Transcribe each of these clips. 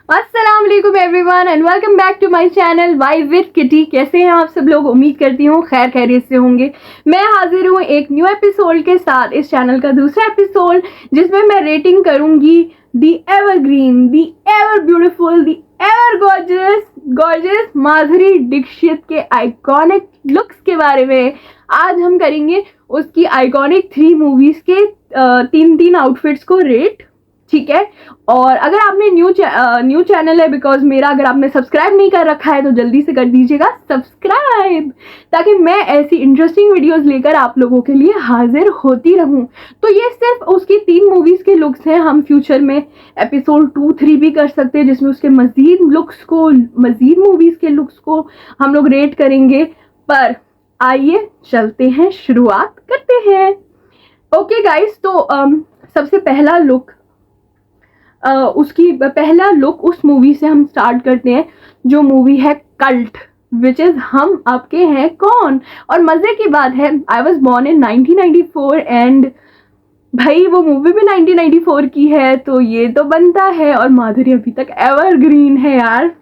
अस्सलाम वालेकुम everyone and welcome back to my channel vibe with Kitty. कैसे हैं आप सब लोग? उम्मीद करती हूँ खैर खैरियत से होंगे। मैं हाजिर हूँ एक न्यू एपिसोड के साथ, इस चैनल का दूसरा एपिसोड जिसमें मैं रेटिंग करूँगी दी एवरग्रीन, दी एवर ब्यूटीफुल, दी एवर गॉर्जियस माधुरी दीक्षित के आइकॉनिक लुक्स के बारे में। आज हम करेंगे उसकी आइकॉनिक 3 मूवीज के तीन आउटफिट्स को रेट, ठीक है। और अगर आपने न्यू चैनल है, बिकॉज मेरा अगर आपने सब्सक्राइब नहीं कर रखा है तो जल्दी से कर दीजिएगा सब्सक्राइब, ताकि मैं ऐसी इंटरेस्टिंग वीडियोस लेकर आप लोगों के लिए हाजिर होती रहूं। तो ये सिर्फ उसकी 3 मूवीज के लुक्स हैं। हम फ्यूचर में एपिसोड 2-3 भी कर सकते हैं जिसमें उसके मजीद मूवीज के लुक्स को हम लोग रेट करेंगे। पर आइए चलते हैं, शुरुआत करते हैं। ओके गाइस, तो सबसे पहला लुक, उसकी पहला लुक उस मूवी से हम स्टार्ट करते हैं जो मूवी है कल्ट, विच इज हम आपके हैं कौन। और मजे की बात है, I was born in 1994 and भाई वो मूवी भी 1994 की है, तो ये तो बनता है। और माधुरी अभी तक एवरग्रीन है यार।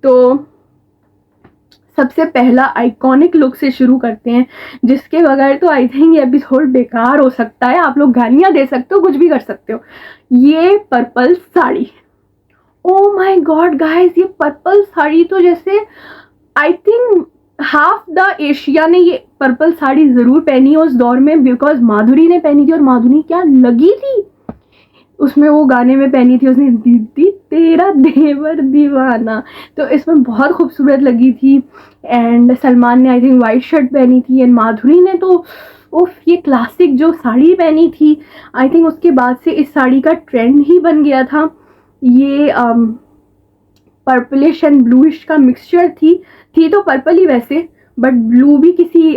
तो सबसे पहला आइकॉनिक लुक से शुरू करते हैं, जिसके बगैर तो आई थिंक ये एपिसोड बेकार हो सकता है। आप लोग गालियां दे सकते हो, कुछ भी कर सकते हो। ये purple sari, oh my God guys, ये पर्पल साड़ी तो जैसे I think half the Asia ने ये पर्पल साड़ी जरूर पहनी है उस दौर में, बिकॉज माधुरी ने पहनी थी। और माधुरी क्या लगी थी उसमें, वो गाने में पहनी थी उसने, दीदी तेरा देवर दीवाना, तो इसमें बहुत खूबसूरत लगी थी। एंड सलमान ने आई थिंक वाइट शर्ट पहनी थी एंड माधुरी ने तो उफ, ये क्लासिक जो साड़ी पहनी थी। आई थिंक उसके बाद से इस साड़ी का ट्रेंड ही बन गया था। ये पर्पलिश एंड ब्लूइश का मिक्सचर थी तो पर्पल ही वैसे, बट ब्लू भी किसी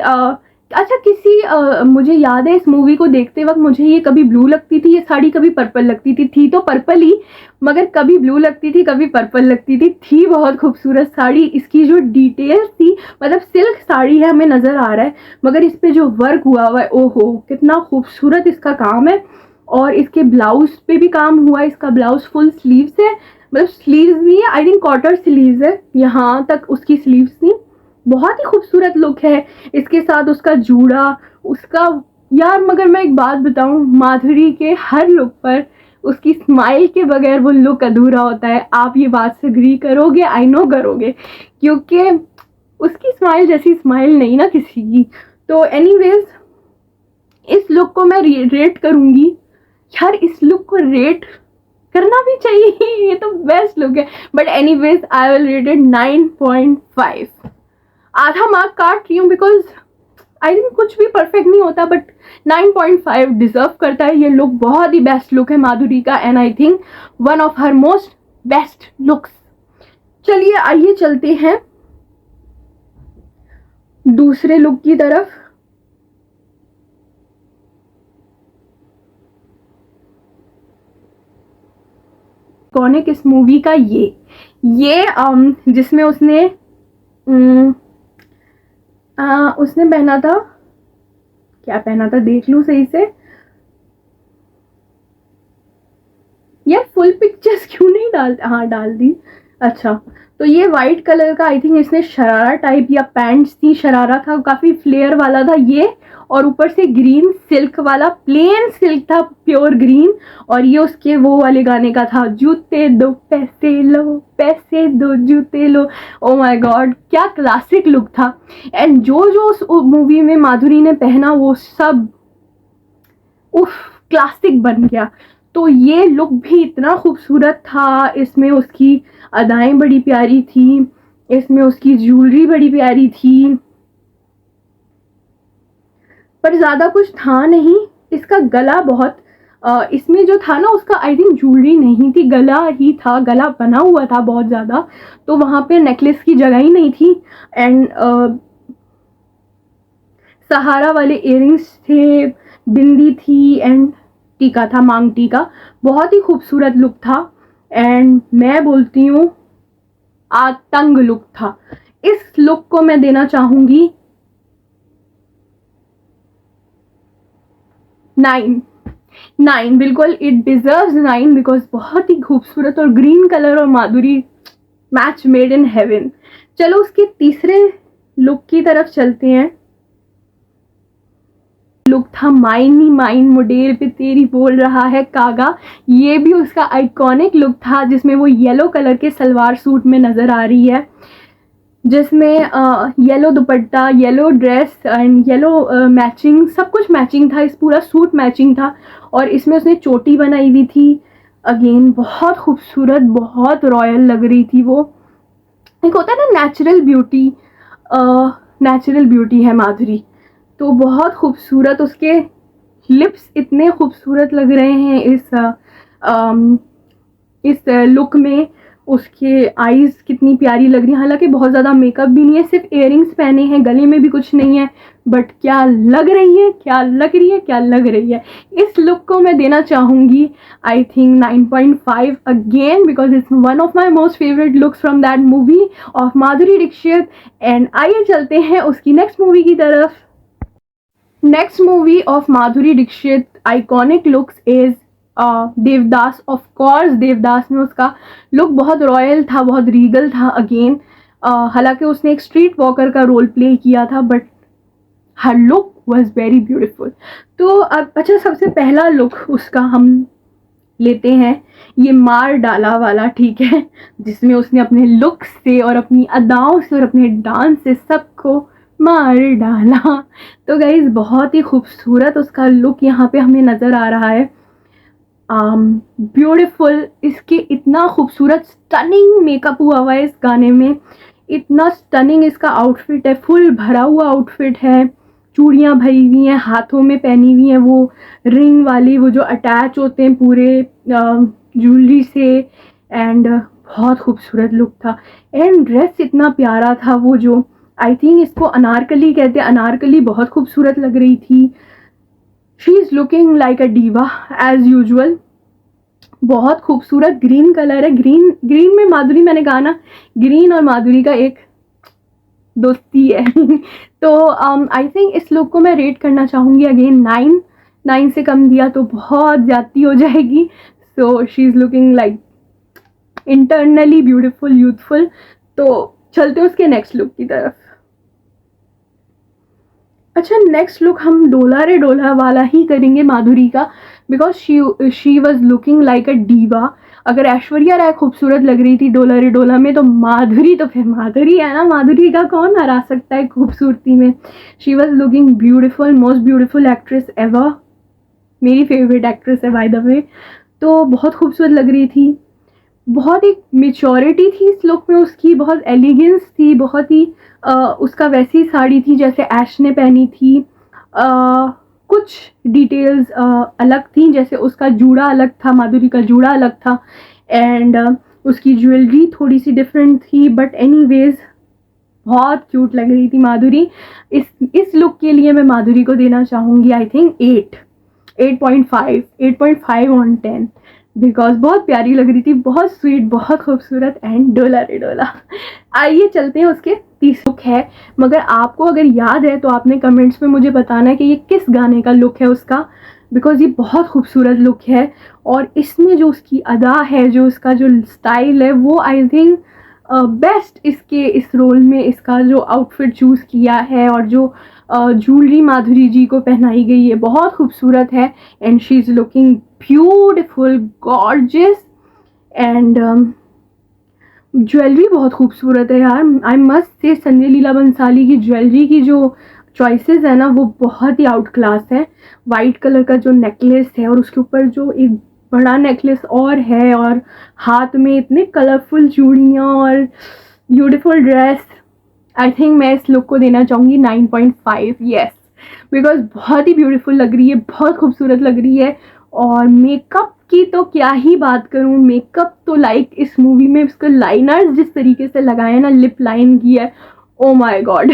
मुझे याद है इस मूवी को देखते वक्त मुझे ये कभी ब्लू लगती थी ये साड़ी, कभी पर्पल लगती थी तो पर्पल ही, मगर कभी ब्लू लगती थी कभी पर्पल लगती थी बहुत खूबसूरत साड़ी। इसकी जो डिटेल्स थी, मतलब सिल्क साड़ी है हमें नजर आ रहा है, मगर इस पे जो वर्क हुआ हुआ है, ओहो कितना खूबसूरत इसका काम है। और इसके ब्लाउज पे भी काम हुआ है। इसका ब्लाउज फुल स्लीव्स है, मतलब स्लीव्स भी है, आई थिंक क्वार्टर स्लीव्स है, यहाँ तक उसकी स्लीव्स थी। बहुत ही खूबसूरत लुक है। इसके साथ उसका जूड़ा, उसका यार, मगर मैं एक बात बताऊं, माधुरी के हर लुक पर उसकी स्माइल के बगैर वो लुक अधूरा होता है। आप ये बात से एग्री करोगे, आई नो करोगे, क्योंकि उसकी स्माइल जैसी स्माइल नहीं ना किसी की। तो एनीवेज, इस लुक को मैं रेट करूंगी यार, इस लुक को रेट करना भी चाहिए, ये तो बेस्ट लुक है। But anyways I will rate it 9.5। आधा मार्क काट रही हूँ बिकॉज आई थिंक कुछ भी परफेक्ट नहीं होता, बट 9.5 डिजर्व करता है। ये लुक बहुत ही बेस्ट लुक है माधुरी का and I think one of her most best looks. चलिए आइए चलते हैं दूसरे लुक की तरफ। कौन है किस मूवी का? ये जिसमें उसने उसने पहना था, क्या पहना था देख लूं सही से यार, फुल पिक्चर्स क्यों नहीं डालते? हाँ डाल दी। अच्छा, तो ये वाइट कलर का आई थिंक इसने शरारा टाइप या पैंट्स थी, शरारा था, काफी फ्लेयर वाला था ये। और ऊपर से ग्रीन सिल्क वाला, प्लेन सिल्क था, प्योर ग्रीन। और ये उसके वो वाले गाने का था, जूते दो पैसे लो, पैसे दो जूते लो। ओ माय गॉड, क्या क्लासिक लुक था। एंड जो जो उस मूवी में माधुरी ने पहना वो सब उफ, क्लासिक बन गया। तो ये लुक भी इतना खूबसूरत था। इसमें उसकी अदाएं बड़ी प्यारी थी, इसमें उसकी ज्वेलरी बड़ी प्यारी थी, पर ज्यादा कुछ था नहीं। इसका गला बहुत इसमें जो था ना उसका, आई थिंक ज्वेलरी नहीं थी, गला ही था, गला बना हुआ था बहुत ज्यादा, तो वहां पे नेकलेस की जगह ही नहीं थी। एंड सहारा वाले इयरिंग्स थे, बिंदी थी एंड टीका था, मांग टीका। बहुत ही खूबसूरत लुक था एंड मैं बोलती हूँ आतंग लुक था। इस लुक को मैं देना चाहूंगी 9। 9 बिल्कुल, इट डिजर्व्स 9 बिकॉज बहुत ही खूबसूरत और ग्रीन कलर और माधुरी मैच मेड इन हेवन। चलो उसके तीसरे लुक की तरफ चलते हैं। लुक था माइन ही माइन मुडेर पे तेरी बोल रहा है कागा। ये भी उसका आइकॉनिक लुक था जिसमें वो येलो कलर के सलवार सूट में नज़र आ रही है, जिसमें yellow dupatta, yellow dress and yellow matching, सब कुछ मैचिंग था, इस पूरा सूट मैचिंग था। और इसमें उसने चोटी बनाई हुई थी, अगेन बहुत खूबसूरत, बहुत रॉयल लग रही थी वो। एक होता है ना नेचुरल ब्यूटी, नेचुरल ब्यूटी है माधुरी, तो बहुत खूबसूरत। उसके लिप्स इतने खूबसूरत लग रहे हैं इस लुक में। उसके आईज कितनी प्यारी लग रही है, हालांकि बहुत ज़्यादा मेकअप भी नहीं है, सिर्फ इयरिंग्स पहने हैं, गले में भी कुछ नहीं है, बट क्या लग रही है, क्या लग रही है, क्या लग रही है। इस लुक को मैं देना चाहूँगी I think 9.5 again, because it's one of my most favourite looks from that movie of Madhuri Dixit. And आइए चलते हैं उसकी नेक्स्ट मूवी की तरफ। Next movie of Madhuri Dixit iconic looks is Devdas. Of course Devdas में उसका लुक बहुत रॉयल था, बहुत रीगल था अगेन। हालांकि उसने एक स्ट्रीट वॉकर का रोल प्ले किया था, but her look was very beautiful. तो अब अच्छा, सबसे पहला लुक उसका हम लेते हैं, ये मार डाला वाला, ठीक है, जिसमें उसने अपने लुक से और अपनी अदाओं से और अपने डांस से सबको मार डाला। तो गाइज बहुत ही खूबसूरत उसका लुक यहाँ पे हमें नज़र आ रहा है, ब्यूटीफुल। इसके इतना खूबसूरत स्टनिंग मेकअप हुआ हुआ है इस गाने में, इतना स्टनिंग इसका आउटफिट है, फुल भरा हुआ आउटफिट है, चूड़ियाँ भरी हुई हैं, हाथों में पहनी हुई हैं वो रिंग वाली, वो जो अटैच होते हैं पूरे ज्वेलरी से, एंड बहुत खूबसूरत लुक था। एंड ड्रेस इतना प्यारा था, वो जो आई थिंक इसको अनारकली कहते हैं, अनारकली बहुत खूबसूरत लग रही थी। She is looking like a diva as usual. बहुत खूबसूरत ग्रीन कलर है, ग्रीन में माधुरी, मैंने कहा ना ग्रीन और माधुरी का एक दोस्ती है। तो आई थिंक इस लुक को मैं रेट करना चाहूँगी अगेन 9 से कम दिया तो बहुत ज़्यादती हो जाएगी। So she is looking like internally beautiful, youthful. तो चलते हैं उसके नेक्स्ट लुक की तरफ। अच्छा, नेक्स्ट लुक हम डोला रे डोला वाला ही करेंगे माधुरी का, because she was looking like a diva. अगर ऐश्वर्या राय खूबसूरत लग रही थी डोला रे डोला में, तो माधुरी तो फिर माधुरी है ना, माधुरी का कौन हरा सकता है खूबसूरती में। She was looking beautiful, most beautiful actress ever, मेरी फेवरेट एक्ट्रेस है बाय द वे। तो बहुत खूबसूरत लग रही थी, बहुत एक मेच्योरिटी थी इस लुक में उसकी, बहुत एलिगेंस थी, बहुत ही उसका वैसी साड़ी थी जैसे ऐश ने पहनी थी। कुछ डिटेल्स अलग थी, जैसे उसका जूड़ा अलग था, माधुरी का जूड़ा अलग था, एंड उसकी ज्वेलरी थोड़ी सी डिफरेंट थी, बट एनीवेज बहुत क्यूट लग रही थी माधुरी। इस लुक के लिए मैं माधुरी को देना चाहूँगी आई थिंक 8.5 ऑन 10, बिकॉज बहुत प्यारी लग रही थी, बहुत स्वीट, बहुत खूबसूरत एंड डोला रे डोला। आइए चलते हैं उसके तीसरा लुक है, मगर आपको अगर याद है तो आपने कमेंट्स में मुझे बताना है कि ये किस गाने का लुक है उसका, बिकॉज ये बहुत खूबसूरत लुक है। और इसमें जो उसकी अदा है, जो उसका जो स्टाइल है, वो आई थिंक बेस्ट इसके इस रोल में इसका जो आउटफिट चूज़ किया है और जो ज्वेलरी माधुरी जी को पहनाई गई है बहुत खूबसूरत है। And she is looking beautiful, gorgeous, and jewellery बहुत खूबसूरत है यार। I must say Sanjay Leela Bhansali की ज्वेलरी की जो चॉइसेस है ना, वो बहुत ही आउट क्लास है। वाइट कलर का जो नेकलेस है और उसके ऊपर जो एक बड़ा नेकलेस और है, और हाथ में इतने कलरफुल चूड़ियाँ और ब्यूटीफुल ड्रेस। आई थिंक मैं इस लुक को देना चाहूँगी 9.5, येस, बिकॉज बहुत ही ब्यूटीफुल लग रही है, बहुत खूबसूरत लग रही है। और मेकअप की तो क्या ही बात करूँ, मेकअप तो लाइक इस मूवी में उसके लाइनर्स जिस तरीके से लगाए ना, लिप लाइन की है, ओ माय गॉड।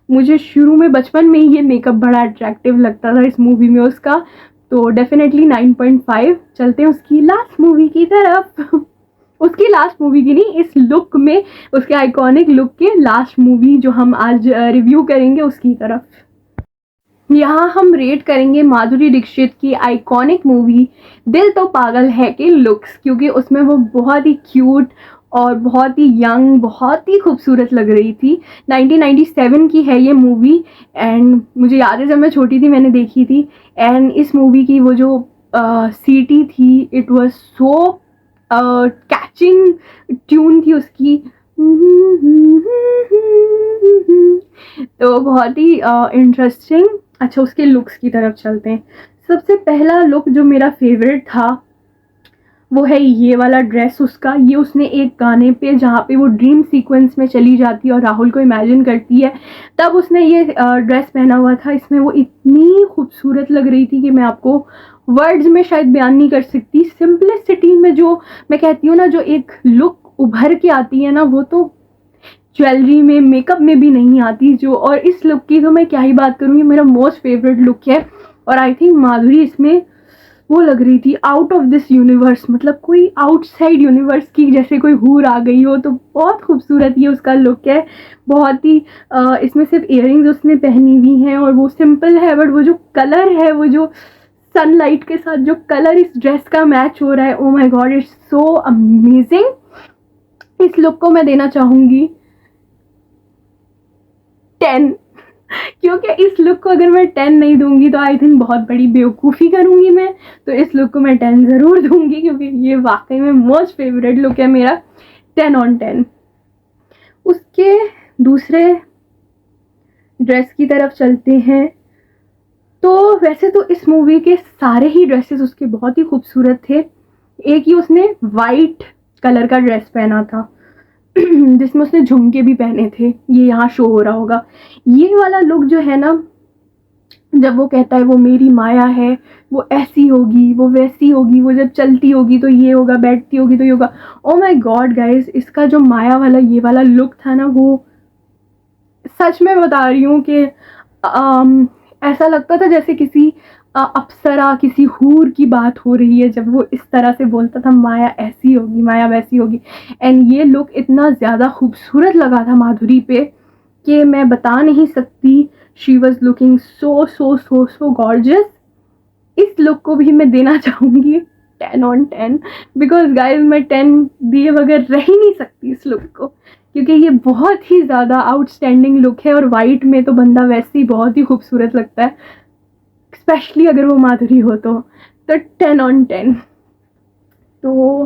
मुझे शुरू में बचपन में ही ये मेकअप बड़ा अट्रैक्टिव लगता था इस मूवी में उसका, तो डेफिनेटली 9.5। चलते हैं उसकी लास्ट मूवी की तरफ। उसकी लास्ट मूवी की नहीं, इस लुक में उसके आइकॉनिक लुक के लास्ट मूवी जो हम आज रिव्यू करेंगे उसकी तरफ। यहाँ हम रेट करेंगे माधुरी दीक्षित की आइकॉनिक मूवी दिल तो पागल है के लुक्स, क्योंकि उसमें वो बहुत ही क्यूट और बहुत ही यंग, बहुत ही खूबसूरत लग रही थी। 1997 की है ये मूवी एंड मुझे याद है जब मैं छोटी थी मैंने देखी थी। एंड इस मूवी की वो जो सीटी थी, it was so catching tune थी उसकी। तो बहुत ही इंटरेस्टिंग। अच्छा, उसके लुक्स की तरफ चलते हैं। सबसे पहला लुक जो मेरा फेवरेट था वो है ये वाला ड्रेस उसका। ये उसने एक गाने पे जहाँ पे वो ड्रीम सीक्वेंस में चली जाती है और राहुल को इमेजिन करती है, तब उसने ये ड्रेस पहना हुआ था। इसमें वो इतनी खूबसूरत लग रही थी कि मैं आपको वर्ड्स में शायद बयान नहीं कर सकती। सिंपलिसिटी में जो मैं कहती हूँ ना, जो एक लुक उभर के आती है ना, वो तो ज्वेलरी में, मेकअप में भी नहीं आती जो। और इस लुक की तो मैं क्या ही बात करूँगी, मेरा मोस्ट फेवरेट लुक है। और आई थिंक माधुरी इसमें वो लग रही थी आउट ऑफ दिस यूनिवर्स, मतलब कोई आउटसाइड यूनिवर्स की जैसे कोई हूर आ गई हो। तो बहुत खूबसूरत ये उसका लुक है। बहुत ही इसमें सिर्फ इयररिंग्स उसने पहनी हुई हैं और वो सिंपल है, बट वो जो कलर है, वो जो सनलाइट के साथ जो कलर इस ड्रेस का मैच हो रहा है, oh my God, it's so amazing. इस लुक को मैं देना चाहूँगी 10, क्योंकि इस लुक को अगर मैं 10 नहीं दूंगी तो आई थिंक बहुत बड़ी बेवकूफ़ी करूंगी मैं। तो इस लुक को मैं 10 ज़रूर दूंगी, क्योंकि ये वाकई में मोस्ट फेवरेट लुक है मेरा। 10 on 10। उसके दूसरे ड्रेस की तरफ चलते हैं। तो वैसे तो इस मूवी के सारे ही ड्रेसेस उसके बहुत ही खूबसूरत थे। एक ही उसने वाइट कलर का ड्रेस पहना था जिसमें उसने झुमके भी पहने थे, ये यहाँ शो हो रहा होगा। ये वाला लुक जो है ना, जब वो कहता है वो मेरी माया है, वो ऐसी होगी, वो वैसी होगी, वो जब चलती होगी तो ये होगा, बैठती होगी तो ये होगा। ओ माय गॉड गाइस, इसका जो माया वाला ये वाला लुक था ना, वो सच में बता रही हूँ कि ऐसा लगता था जैसे किसी अप्सरा, किसी हूर की बात हो रही है जब वो इस तरह से बोलता था माया ऐसी होगी, माया वैसी होगी। एंड ये लुक इतना ज़्यादा खूबसूरत लगा था माधुरी पे कि मैं बता नहीं सकती। She was looking so so so so gorgeous. इस लुक को भी मैं देना चाहूँगी 10 on 10, बिकॉज गाइज मैं 10 दिए बगैर रह ही नहीं सकती इस लुक को, क्योंकि ये बहुत ही ज़्यादा आउटस्टैंडिंग लुक है। और वाइट में तो बंदा वैसे ही बहुत ही खूबसूरत लगता है, स्पेशली अगर वो माधुरी हो तो 10 on 10। तो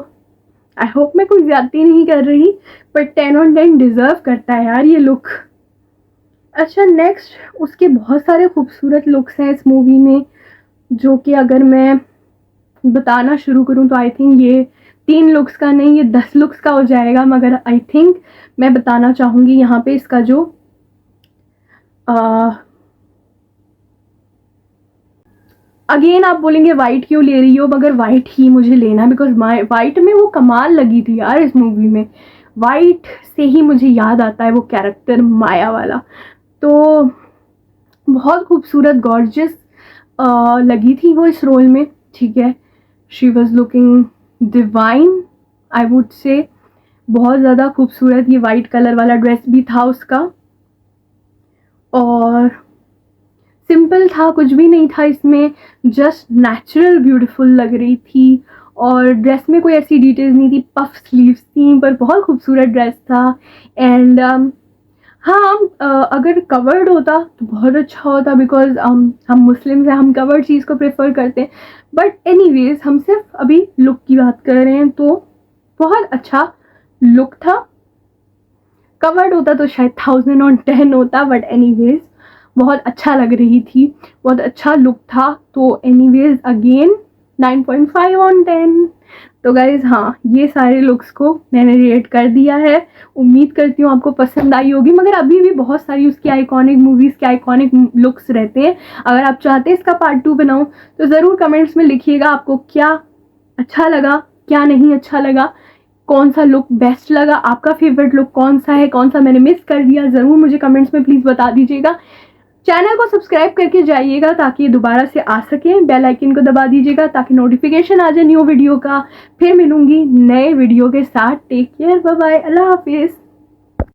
आई होप मैं कोई ज्यादती नहीं कर रही, पर 10 on 10 डिज़र्व करता है यार ये लुक। अच्छा, नेक्स्ट उसके बहुत सारे खूबसूरत लुक्स हैं इस मूवी में, जो कि अगर मैं बताना शुरू करूं तो आई थिंक ये 3 लुक्स का नहीं, ये 10 लुक्स का हो जाएगा। मगर आई थिंक मैं बताना चाहूँगी यहाँ पे इसका जो अगेन आप बोलेंगे वाइट क्यों ले रही हो, मगर वाइट ही मुझे लेना है, बिकॉज वाइट में वो कमाल लगी थी यार इस मूवी में। वाइट से ही मुझे याद आता है वो कैरेक्टर माया वाला। तो बहुत खूबसूरत गॉर्जियस लगी थी वो इस रोल में, ठीक है। She was looking divine, I would say. बहुत ज़्यादा खूबसूरत ये वाइट कलर वाला ड्रेस भी था उसका, और सिंपल था, कुछ भी नहीं था इसमें, जस्ट नेचुरल ब्यूटीफुल लग रही थी। और ड्रेस में कोई ऐसी डिटेल्स नहीं थी, पफ स्लीव्स थी, पर बहुत खूबसूरत ड्रेस था। एंड हाँ, अगर कवर्ड होता तो बहुत अच्छा होता, बिकॉज हम मुस्लिम्स हैं, हम कवर्ड चीज़ को प्रेफर करते हैं। बट एनीवेज हम सिर्फ अभी लुक की बात कर रहे हैं, तो बहुत अच्छा लुक था। कवर्ड होता तो शायद 1000 on 10 होता, बट एनीवेज बहुत अच्छा लग रही थी, बहुत अच्छा लुक था। तो एनीवेज अगेन 9.5 on 10। तो गाइज हाँ, ये सारे लुक्स को मैंने रेट कर दिया है। उम्मीद करती हूँ आपको पसंद आई होगी, मगर अभी भी बहुत सारी उसकी आइकॉनिक मूवीज़ के आइकॉनिक लुक्स रहते हैं। अगर आप चाहते हैं इसका पार्ट 2 बनाऊँ तो ज़रूर कमेंट्स में लिखिएगा आपको क्या अच्छा लगा, क्या नहीं अच्छा लगा, कौन सा लुक बेस्ट लगा, आपका फेवरेट लुक कौन सा है, कौन सा मैंने मिस कर दिया, ज़रूर मुझे कमेंट्स में प्लीज़ बता दीजिएगा। चैनल को सब्सक्राइब करके जाइएगा ताकि ये दोबारा से आ सके। बेल आइकन को दबा दीजिएगा ताकि नोटिफिकेशन आ जाए न्यू वीडियो का। फिर मिलूंगी नए वीडियो के साथ। टेक केयर, बाय बाय, अल्लाह हाफिज़।